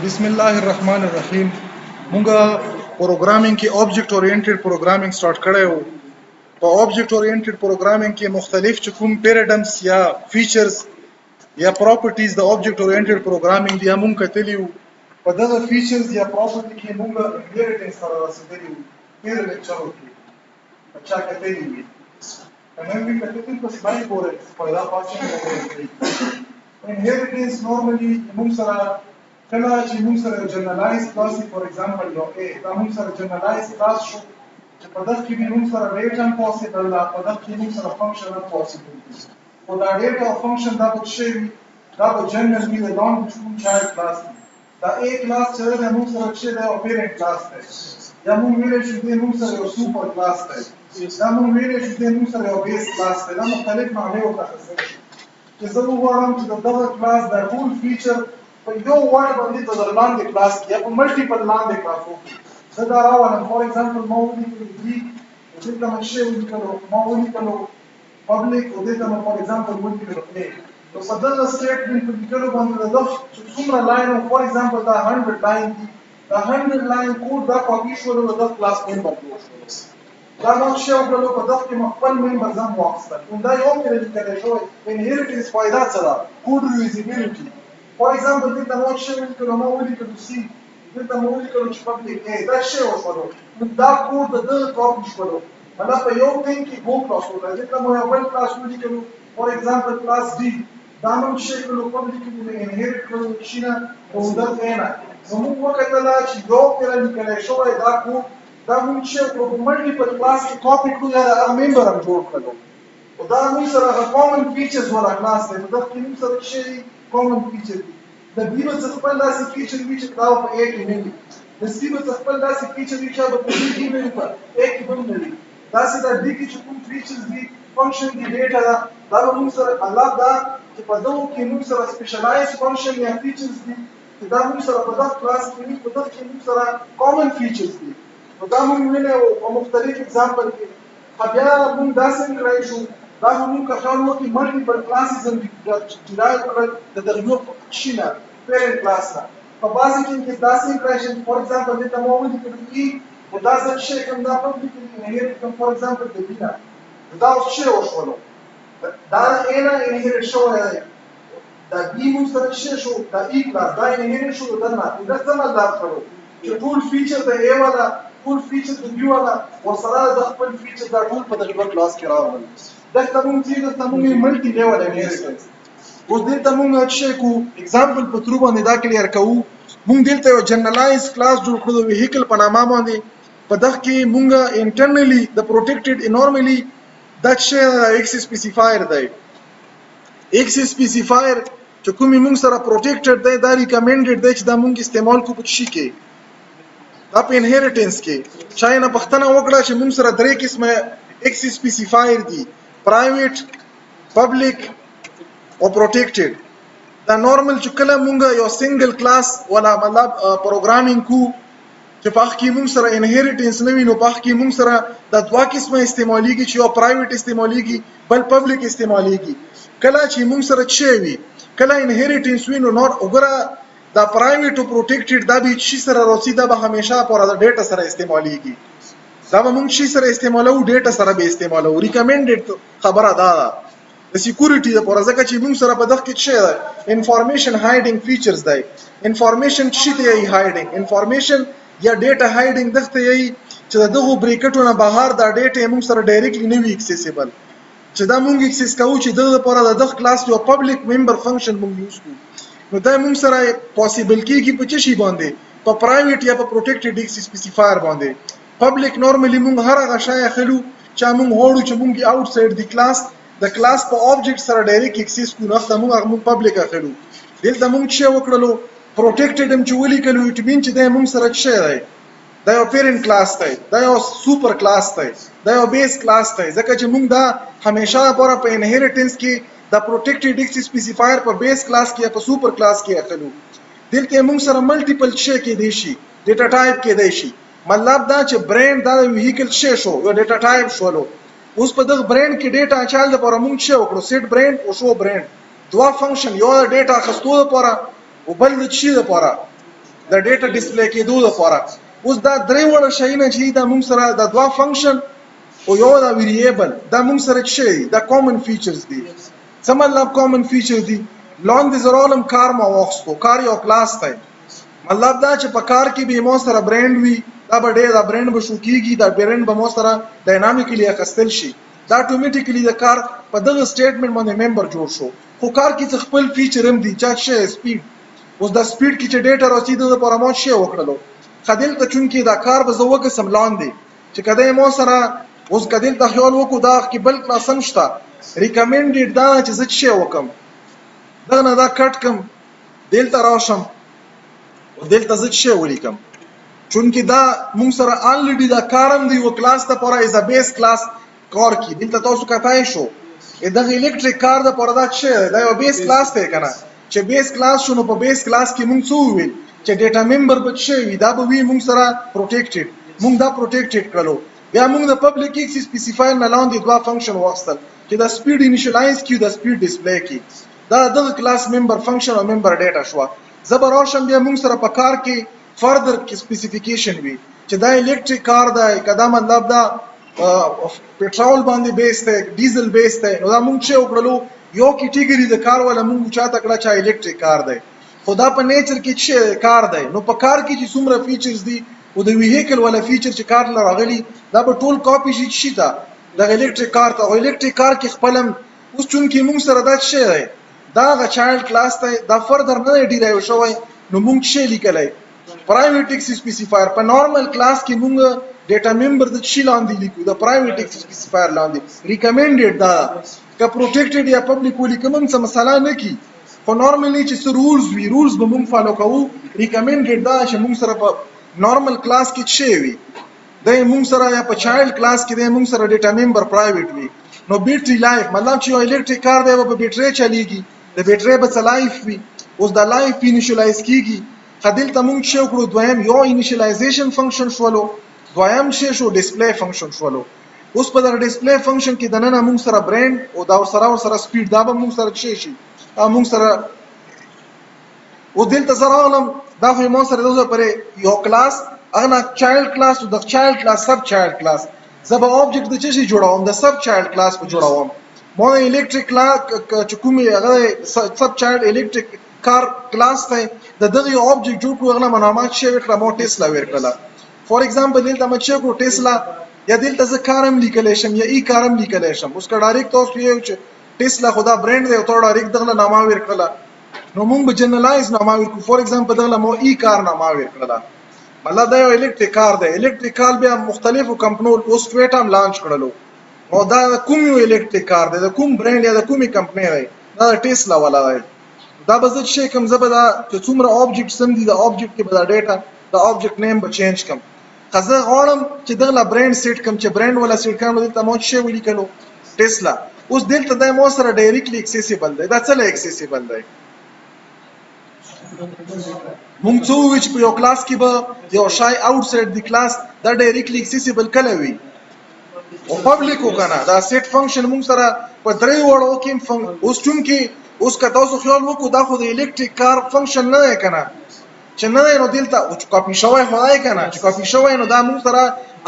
بسم الله الرحمن الرحیم. مونږه پروګرامینګ کې آبجیکټ اورینټډ پروګرامینګ سٹارټ کړی وو. په آبجیکټ اورینټډ پروګرامینګ کې مختلف چې کوم پیراډایمز یا فیچرز یا پراپرټیز د آبجیکټ اورینټډ پروګرامینګ دی مونږ کتلی وو. په دغه فیچرز یا پراپرټی کې مونږ انهیریټنس سره رسیدلی وو. تیر لیکچرو کې اچھا کتلی وي نن موږ کتلی په سلاید پورې پیدا پاتې انهیریټنس نورمالي موږ سره کله چې موږ سره جنرالایز کلاس فور ایگزامپل یو ا دا موږ سره جنرالایز کلاس شو چې په دغه کې موږ سره ډیټا هم پوسیبل ده، په دغه کې موږ سره فنکشن هم پوسیبل دي. او دا ډیټا او فنکشن دا به شي دا به جنرالي د نون بټوین چایلډ کلاس دی. دا ا کلاس چې دا موږ سره چې دا پیرنټ کلاس دی، یا موږ ویل چې دا موږ سره یو سوپر کلاس دی، دا موږ ویل چې دا موږ سره یو بیس کلاس دی. دا مختلف معنی او تخصص چې زه وګورم چې دغه کلاس دا ټول فیچر په یو وړ باندې د لاندې کلاس کې یا په ملټیپل لاندې کلاسو کې زه دا راولم. فور ایگزامپل ما ولیکلو دي دلته مې شی ولیکلو، ما ولیکلو پبلیک او دلته مې فور ایگزامپل ولیکلو ا. نو په دغه سټیټمنټ په لیکلو باندې د دغه چې څومره لاین فور ایگزامپل دا 100 لاین دي، دا 100 لاین کوډ دا کاپي شو د دغه کلاس ممبر جوړ شو. دا ما شی وکړو په دغه کې خپل ممبر ځم واخیستل. دا یو کې لیکل شوی انهیریټنس فائدہ څه ده؟ کوډ ریوزیبিলিټي. فور ایگزامپل دلته مو شی ولیکلو، ما ولیکلو سی، دلته مو ولیکلو چې پبلیک ا. دا شی وشولو دا کوډ د دغه کاپي شولو مطلب په یو ټیم کې ګو کلاس وکړه. دلته مو یو بل کلاس ولیکلو فور ایگزامپل کلاس ډي، دا موږ شی کړو پبلیک کې انهیریټ کړو شینه او دا څنګه نو موږ وکړل چې یو کې لیکل شوی دا کوډ دا موږ شی په ملټیپل کلاس کې کاپي کړو یا ممبر هم جوړ کړو. او دا موږ سره کامن فیچرز ولا کلاس دی. دا کې موږ سره شی کامن فیچر دی. د بی به خپل داسې فیچر وي چې دا په ا کې نه وي، د سی به خپل داسې فیچر وي چې په بی کې نه وي، په ا کې هم نه وي. داسې د ډي کې چې کوم فیچرز دي فنکشن دی ډیټا دا به موږ سره الله دا چې په دغه کې موږ سره سپیشلایز فنکشن یا فیچرز دي چې دا موږ سره په دغه کلاس کې وي، په دغه کې موږ سره کامن فیچرز دي. نو دا موږ ویلو په مختلف اگزامپل کې بیا موږ داسې کړای شو دا موږ کار وکړو ملټیپل کلاسز هم ډرایو کړل د دغه شینه پیرنټ کلاس نه په بازي کې داسې کړای فور ایگزامپل دلته مو ولیکلو ای او دا څه شی کوم دا پبلیک انهیریټ کوم فور ایگزامپل د بینا دا شی وشولو دا انا انهیریټ شو دا بی موږ سره شی شو دا ای کلاس دا انهیریټ شو دا نه دا څه مطلب کړو چې ټول فیچر د ای والا ټول فیچر د بی والا ورسره د خپل فیچر دا ټول په دغه کلاس کې راوړل. دلته موږ چې دلته موږ ملټي لیول انهیریټنس اوس دلته موږ چې کو ایگزامپل په تر باندې دا کلیر کوو. موږ دلته یو جنرالایز کلاس جوړ کړو د ویهیکل په نامه باندې. په دغه کې موږ انټرنلی د پروټیکټډ نورمالي دا چې ایکس سپیسیفایر دی. ایکس سپیسیفایر چې کوم موږ سره پروټیکټډ دی دا ریکمندډ دی چې دا موږ استعمال کوو په شي کې دا په انهیریټنس کې چای نه پښتنه وکړه چې موږ سره درې قسمه ایکس سپیسیفایر دي: پرایویټ، پبلک او پروټیکټډ. دا نورمال چې کله مونږ یو سنگل کلاس ولا مطلب پروګرامینګ کو چې په کې مونږ سره انهیریټنس نه وي، نو په کې مونږ سره د دوه قسمه استعماليږي چې یو پرایویټ استعماليږي بل پبلک استعماليږي. کله چې مونږ سره چي وي کله انهیریټنس وي نو نور وګوره دا پرایویټ او پروټیکټډ دا به شي سره راځي دا به همیشه پر د ډیټا سره استعماليږي. دا به مونږ شي سره استعمالو ډیټا سره به استعمالو. ریکمندډ خبره ده د سکیورټي لپاره ځکه چې موږ سره په دغه کې څه ده انفارمیشن هایډینګ فیچرز دی. انفارمیشن څه دی هایډینګ انفارمیشن یا ډیټا هایډینګ دغه یی چې دغه بریکټونه بهر دا ډیټا موږ سره ډایرکټلی نه وی اکسیسیبل چې دا موږ اکسس کوو چې دغه لپاره د دغه کلاس یو پبلک ممبر فنکشن موږ یوز کوو. نو دا موږ سره پوسیبل کیږي په څه شي باندې په پرایویټ یا په پروټیکټډ ایکس سپیسیفایر باندې. پبلک نورمالي موږ هر هغه شای خلو چې موږ هوړو چې موږ آوټ ساید دی کلاس د کلاس په آبجیکټ سره ډایرکټ اکسس کو نه موږ پبلک اخلو. دلته موږ چې وکړلو پروټیکټډ هم چې ولیکلو اټ مین چې دا موږ سره څه دی دا یو پیرنټ کلاس دی، دا یو سوپر کلاس دی، دا یو بیس کلاس دی. ځکه چې موږ دا همیشه لپاره په انهیریټنس کې د پروټیکټډ ایکس سپیسیفایر په بیس کلاس کې یا په سوپر کلاس کې اخلو. دلته موږ سره ملټیپل څه کې دی شي ډیټا ټایپ کې دی شي. مطلب دا چې برانډ دا ویهیکل څه شو یو ډیټا ټایپ شولو. اوس په دغه برانډ کې ډیټا اچال د لپاره موږ څه وکړو سیټ برانډ او شو برانډ دوه فنکشن یو ډیټا خستو لپاره او بل د چی لپاره د ډیټا ډسپلی کېدو لپاره. اوس دا درې وړه شیونه چې دا موږ سره د دوه فنکشن او یو دا ویریبل دا موږ سره چې دا کامن فیچرز دي. څه مطلب کامن فیچر دي؟ لاندې زه راغلم کار ما واخیستو، کار یو کلاس دی. مطلب دا چې په کار کې به مو سره برانډ وي، دا به ډېر دا برانډ به شو کېږي، دا برانډ به مو سره ډاینامیکلی اخیستل شي. دا اتوماتیکلی د کار په دغه سټیټمنټ باندې ممبر جوړ شو. خو کار کې څه خپل فیچر هم دي چې څه سپیډ. اوس دا سپیډ کې چې ډیټا راځي د لپاره مو شی وکړلو. خدل ته چون کې دا کار به زه وکړم لاندې چې کله مو سره اوس کدل ته خیال وکړو دا کې بل کلاس هم شته. ریکمندډ دا چې زه شی وکم دا نه دا کټ کم دلته راشم او دلته زه شی ولیکم چون کې دا مونږ سره الریډي دا کارم دی او کلاس ته پورا از ا بیس کلاس کار کی دلته تاسو کتای شو دا الکتریک کار د پورا دا چې دا یو بیس کلاس ته کنه چې بیس کلاس شنو په بیس کلاس کې مونږ څو ویل چې ډیټا ممبر به شي دا به وی مونږ سره پروټیکټډ مونږ دا پروټیکټډ کړلو. بیا مونږ د پبلک ایکس سپیسیفایر نه لاندې دوه فنکشن واخیستل چې دا سپیډ انیشلایز کیو دا سپیډ ډسپلی کی دا د کلاس ممبر فنکشن او ممبر ډیټا شو. زبراشم بیا مونږ سره په کار کې فردر کې سپیسیفیکیشن وی چې دا الکتریک کار دا کدا مطلب دا پټرول باندې بیس ته ډیزل بیس ته نو دا مونږ چې وکړلو یو کیټګری د کار ولا مونږ چاته کړه چې الکتریک کار دی. خدا په نیچر کې چې کار دی نو په کار کې چې څومره فیچرز دي او د ویهیکل ولا فیچر چې کار لراغلی دا به ټول کاپی شي تا د الکتریک کار ته او الکتریک کار کې خپلم اوس چون کې مونږ سره دا شی دی دا غ چایلډ کلاس ته دا فردر نه ډیرایو شوی نو مونږ شی لیکلای پرایویټ ایکس سپیسیفایر په نارمل کلاس کې مونږ ډیټا ممبر د شی لاندې لیکو د پرایویټ ایکس سپیسیفایر لاندې ریکمندډ دا که پروټیکټډ یا پبلک ولیکم څه مسله نه کی خو نارملی چې څه رولز وی رولز به مونږ فالو کوو. ریکمندډ دا چې مونږ سره په نارمل کلاس کې شی وي د مونږ سره یا په چایلډ کلاس کې د مونږ سره ډیټا ممبر پرایویټ وي نو بیټری لایف مطلب چې یو الکتریک کار دی په بیټری چلیږي د بیټری به لایف وي. اوس دا لایف انیشلایز کیږي خدل ته مونږ شو کړو دویم یو انیشلایزیشن فنکشن شولو دویم شی شو ډسپلی فنکشن شولو. اوس په دا ډسپلی فنکشن کې د نن مونږ سره برانډ او دا سره سپیډ دا به مونږ سره شي مونږ سره او دلته سره علم دا خو مونږ سره دوه پرې یو کلاس اغه چایلډ کلاس او د چایلډ کلاس سب چایلډ کلاس زبا اوبجیکټ د چی جوړوم د سب چایلډ کلاس په جوړوم مو الکتریک کلاس چې کومي هغه سب چایلډ الکتریک کار کلاس ته د دغه اوبجیکټ جوړ کړو هغه منامات شی وکړه مو ټسلا ورکړه. فور ایگزامپل دلته مچ کو ټسلا یا دلته ز کارم لیکل شم یا ای کارم لیکل شم اوس کا ډایرکټ تاسو یو چې ټسلا خدا برانډ دی او ته ډایرکټ دغه نامه ورکړه نو موږ به جنرالایز نامه ورکو. فور ایگزامپل دغه مو ای کار نامه ورکړه مطلب دا یو الکتریک کار دی. الکتریک کار بیا مختلفو کمپنیو اوس ټویټم لانچ کړلو او دا کوم یو الکتریک کار دی د کوم برانډ یا د کومې کمپنی دی دا ټسلا والا دی. دا به زه چې کوم زبر دا چې څومره اوبجیکټ سم دي د اوبجیکټ کې به دا ډیټا د اوبجیکټ نیم به چینج کم خزه غواړم چې دغه برانډ سیټ کم چې برانډ ولا سیټ کم دلته مو شی ولیکلو ټسلا. اوس دلته د مو سره ډایرکټلی اکسیسیبل دی دا څه له اکسیسیبل دی مونږ څو وچ په یو کلاس کې به یو شای آوټسایډ دی کلاس دا ډایرکټلی اکسیسیبل کله وي او پبلک وکنه دا سیټ فنکشن مونږ سره په درې وړو کې اوس چون کې اوس که تاسو خیال وکړو دا خو د الکتریک کار فنکشن نه دی کنه چې نه دی نو دلته او چې کاپی شوی خدای کنه چې کاپی شوی نو دا مونږ سره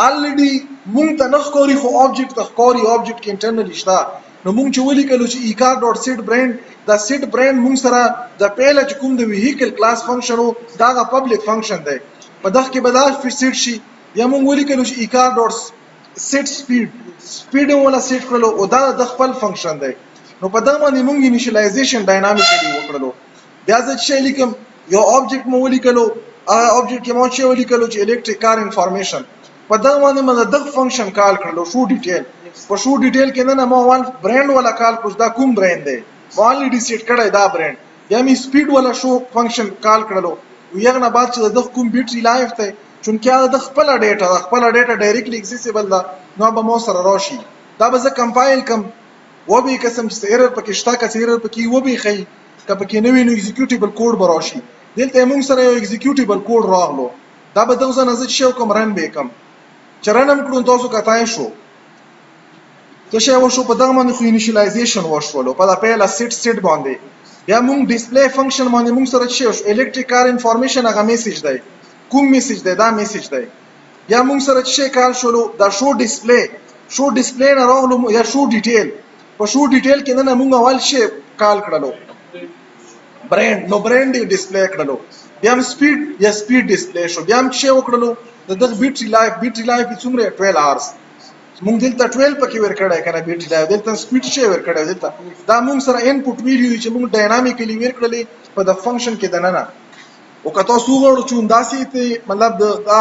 الریډي مونږ ته نه ښکاري خو اوبجیکټ ته ښکاري اوبجیکټ کې انټرنلی شته نو مونږ چې ولیکلو چې 𝐒𝐞𝐫.set برانډ دا سیټ برانډ مونږ سره د پیله چې کوم د ویهیکل کلاس فنکشن دا غا پبلک فنکشن دی په دغه کې به دا سیټ شي یا مونږ ولیکلو چې 𝐒𝐞𝐫.set سپیډ ولا سیټ کړلو او دا د خپل فنکشن دی نو په دغه باندې مونږ انیشلایزیشن ډاینامیکلی وکړلو. بیا ځکه چې لیکم یو اوبجیکټ مو ولیکلو اوبجیکټ کې مو چې ولیکلو چې الکتریک کار انفارمیشن په دغه باندې موږ دغه فنکشن کال کړلو شو ډیټیل په شو ډیټیل کې نه مو وان برانډ ولا کال کوس دا کوم برانډ دی وانلی ډیسیټ کړی دا برانډ یا می سپیډ ولا شو فنکشن کال کړلو یو نه بعد چې د کوم بیټری لایف ته چونکه د خپل ډیټا ډایرکټلی اکسیسیبل دا نو به مو سره راشي دا به زه کمپایل کم و به قسم چې ایرر پکې شته که ایرر پکې و به خي که پکې نوی نو ایگزیکیوټیبل کوډ براشي دلته موږ سره یو ایگزیکیوټیبل کوډ راغلو دا به دغه نه زه شو کوم رن به کم چرنم کړو تاسو کتای شو څه شی وشو په دغه باندې خو انیشلایزیشن وشولو په دا پیله سیټ باندې بیا مونږ ډسپلی فنکشن باندې مونږ سره څه شو الکتریک کار انفارمیشن هغه میسج دی کوم میسج دی دا میسج دی بیا مونږ سره څه کار شولو دا شو ډسپلی نه راغلو یا شو ډیټیل په شو ډیټیل کې نه مونږ اول شی کال کړلو برانډ نو برانډ ډسپلی کړلو بیا هم سپیډ ډسپلی شو بیا هم څه وکړلو د دغه بیټری لایف څومره 12 hours مونږ دلته 12 پکې ورکړای کنه بیټری لایف دلته سپیډ شی ورکړای دلته دا مونږ سره انپوټ ویډیو چې مونږ ډاینامیکلی ورکړلې په د فنکشن کې دننه او که تاسو وګورئ چې داسې ته مطلب دا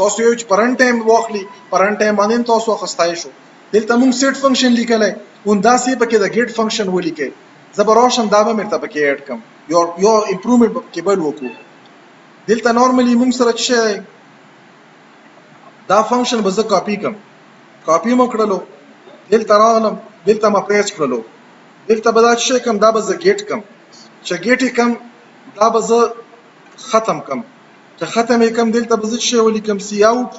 تاسو یو چې پرنټ ټایم واخلي پرنټ ټایم باندې تاسو خستای شو دلته مونږ سیټ فنکشن لیکلای او داسې پکې د گیټ فنکشن ولیکي زبراشم دا به مرته پکې اډ کم یو امپروومنت کې بل وکړو دلته نورمالي مونږ سره څه دا فنکشن به زه کاپی مو کړلو دلته راغلم دلته ما پیسټ کړلو دلته به دا څه کم دا به زه گیټ کم چې گیټ کم دا به زه ختم کم چې ختم کم دلته به زه څه ولیکم سی اوټ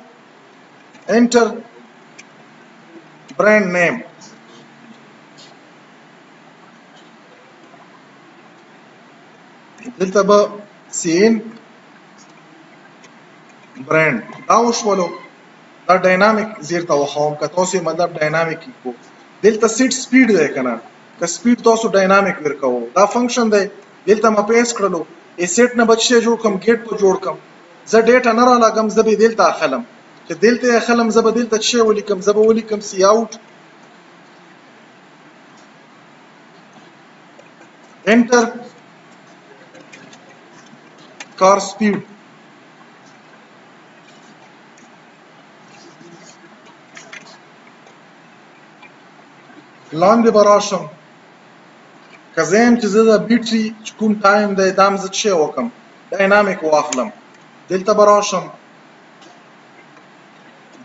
انټر برانډ نیم دلته به سین برانډ دا وشولو دا ډاینامیک زیر ته وخوم که تاسو مطلب ډاینامیک کو دلته سیټ سپیډ دی کنه که سپیډ تاسو ډاینامیک ورکو دا فنکشن دی دلته ما پیس کړلو ای سیټ نه بچی جوړ کم گیټ په جوړ کم زه ډیټا نه را لګم زه به دلته اخلم چې دلته اخلم زه به دلته څه ولیکم زه به ولیکم سی اوټ انټر کار سپیډ لاندې براشم که زه یم چې زه د بیټري کوم ټایم دی دا هم زه څه وکړم ډاینامیک واخلم دلته براشم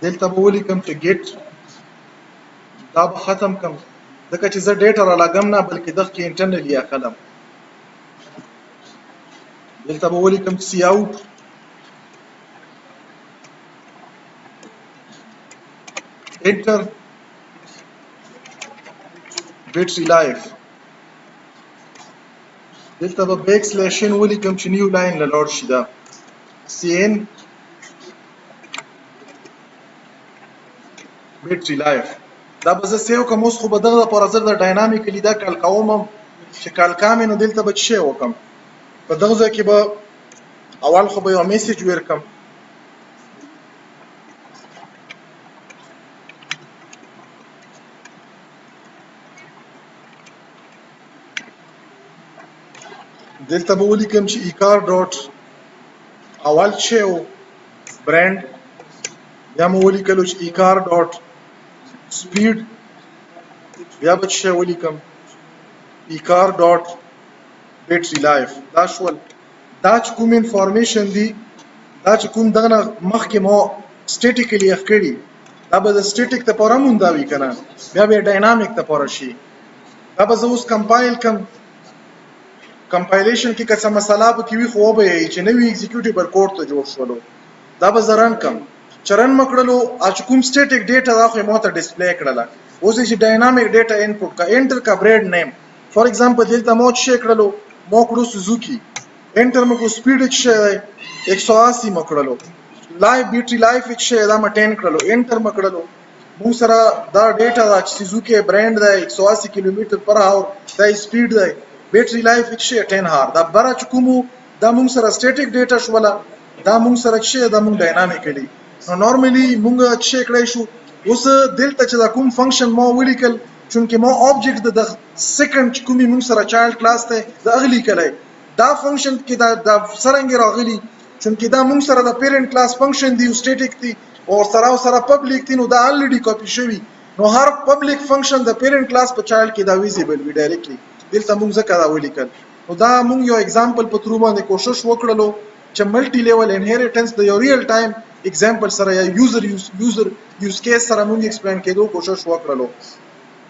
دلته به ولیکم چې ګیټ دا به ختم کم ځکه چې زه ډیټا را لګم نه بلکې دغه کې انټرنلی اخلم دلته به ولیکم سی اوټ انټر بیټری لایف دلته به بیک سلیش ان ولیکم چې نیو لاین له لوډ شي دا سی ان بیټری لایف دا به زه سیو کوم اوس خو به دغه لپاره زه د ډاینامیکلی دا کال کوم چې کال کامې نو دلته به څه وکم په دغه ځای کې به اول خو به یو میسج ورکم دلته به ولیکم چې ایکار ډاټ اول څه و برانډ بیا مو ولیکلو چې ایکار ډاټ سپیډ بیا به څه ولیکم ایکار ډاټ بیټری لایف دا شول دا چې کوم انفارمیشن دی دا چې کوم دغه مخکې مو سټیټیکلی اخکړي دا به د سټیټیک ته پوره مونږ دا وی کنه بیا به ډاینامیک ته پوره شي دا به زه اوس کمپایل کم کمپایلیشن کې که څه مسله به کې وي خو به چې نوی ایگزیکیوټیبل کوډ ته جوړ شولو دا به زه رن کم چې رن مو کړلو چې کوم سټیټیک ډیټا دا خو مو ته ډسپلی کړله اوس چې ډاینامیک ډیټا انپوټ کا انټر کا برانډ نیم فار ایگزامپل دلته مو څه کړلو مو کړو سوزوکی انټر مو کو سپیډ څه 180 مو کړلو لایف بیټری لایف څه دا مټین کړلو انټر مو کړلو مو سره دا ډیټا دا سوزوکی برانډ دا 180 کیلومتر پر اور دا سپیډ دا بیټری لایف څه 10 هار دا بره کومو دا مونږ سره سټیټیک ډیټا شوله دا مونږ سره څه دا مونږ ډاینامیکلی نو نورمالي مونږ څه کړی شو اوس دلته چې دا کوم فنکشن مو ولیکل چونکه مو آبجیکټ د سیکنډ کومي مونږ سره چایلډ کلاس ته د اغلی کلی دا فنکشن کې دا سرنګ راغلی چونکه دا مونږ سره د پیرنٹ کلاس فنکشن دی سټیټیک دی او سره پبلک دی نو دا الریډي کاپی شوی نو هر پبلک فنکشن د پیرنٹ کلاس په چایلډ کې دا ویزیبل وی ډایرکټلی دلته مونږ ځکه دا ولیکل نو دا مونږ یو اگزامپل په ترو باندې کوشش وکړلو چې ملټي لیول انهریټنس د یو ریل ټایم اگزامپل سره یا یوزر یوز کیس سره مونږ ایکسپلین کېدو کوشش وکړلو